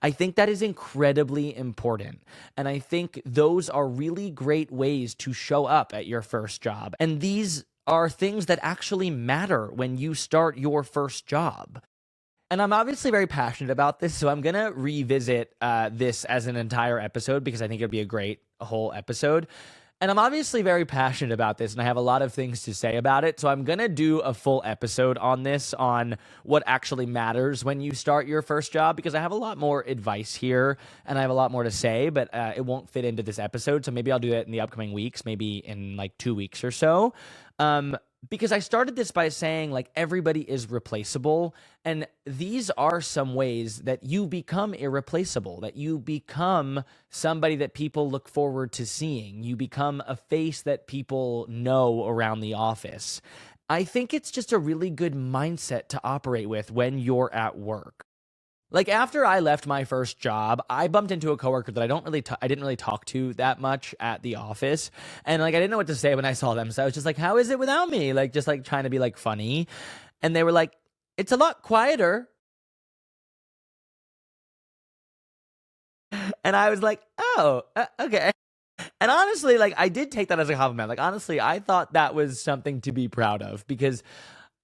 I think that is incredibly important. And I think those are really great ways to show up at your first job. And these are things that actually matter when you start your first job. And I'm obviously very passionate about this, so I'm going to revisit this as an entire episode because I think it'd be a great whole episode. And I'm obviously very passionate about this, and I have a lot of things to say about it. So I'm going to do a full episode on this, on what actually matters when you start your first job, because I have a lot more advice here and I have a lot more to say, but it won't fit into this episode. So maybe I'll do that in the upcoming weeks, maybe in like 2 weeks or so. Because I started this by saying like everybody is replaceable, and these are some ways that you become irreplaceable, that you become somebody that people look forward to seeing. You become a face that people know around the office. I think it's just a really good mindset to operate with when you're at work. Like after I left my first job, I bumped into a coworker that I didn't really talk to that much at the office, and like I didn't know what to say when I saw them. So I was just like, "How is it without me?" Like just like trying to be like funny, and they were like, "It's a lot quieter." And I was like, "Oh, okay." And honestly, like I did take that as a compliment. Like honestly, I thought that was something to be proud of because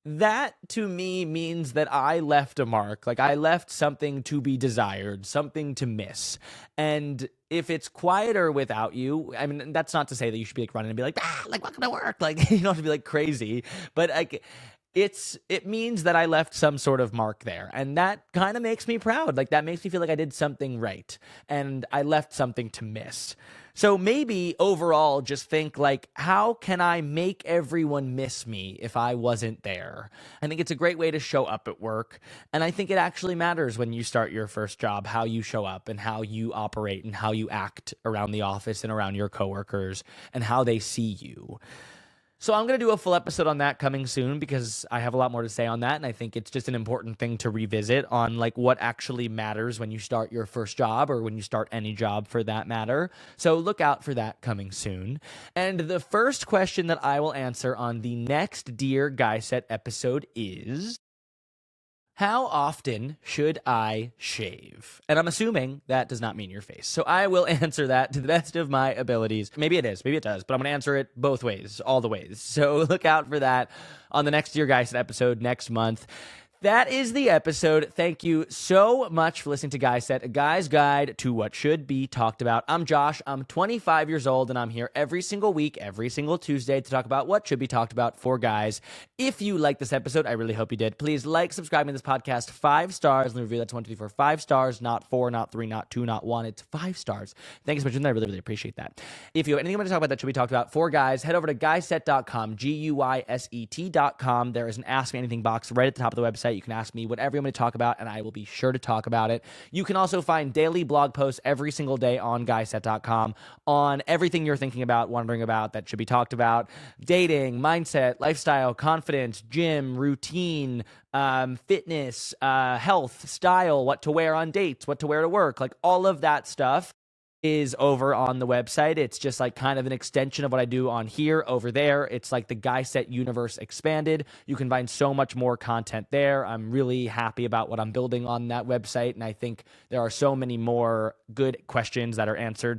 that to me means that I left a mark. Like I left something to be desired, something to miss. And if it's quieter without you, I mean, that's not to say that you should be like running and be like, like welcome to work. Like you don't have to be like crazy, but like it means that I left some sort of mark there. And that kind of makes me proud. Like that makes me feel like I did something right and I left something to miss. So maybe overall just think like, how can I make everyone miss me if I wasn't there? I think it's a great way to show up at work. And I think it actually matters when you start your first job, how you show up and how you operate and how you act around the office and around your coworkers and how they see you. So I'm going to do a full episode on that coming soon because I have a lot more to say on that. And I think it's just an important thing to revisit on like what actually matters when you start your first job or when you start any job for that matter. So look out for that coming soon. And the first question that I will answer on the next Dear Guy Set episode is, how often should I shave? And I'm assuming that does not mean your face. So I will answer that to the best of my abilities. Maybe it is, maybe it does, but I'm going to answer it both ways, all the ways. So look out for that on the next Dear Guys episode next month. That is the episode. Thank you so much for listening to Guy Set, a guy's guide to what should be talked about. I'm Josh. I'm 25 years old, and I'm here every single week, every single Tuesday to talk about what should be talked about for guys. If you like this episode, I really hope you did. Please like, subscribe to this podcast, 5 stars, and review. That's 1, 2, 3, 4, 5 stars, not 4, not 3, not 2, not 1. It's 5 stars. Thank you so much for that. I really, really appreciate that. If you have anything you want to talk about that should be talked about for guys, head over to guyset.com, GUYSET.com. There is an Ask Me Anything box right at the top of the website. You can ask me whatever you want me to talk about, and I will be sure to talk about it. You can also find daily blog posts every single day on guyset.com on everything you're thinking about, wondering about, that should be talked about. Dating, mindset, lifestyle, confidence, gym, routine, fitness, health, style, what to wear on dates, what to wear to work, like all of that stuff is over on the website. It's just like kind of an extension of what I do on here over there. It's like the Guy Set universe expanded. You can find so much more content there. I'm really happy about what I'm building on that website, and I think there are so many more good questions that are answered.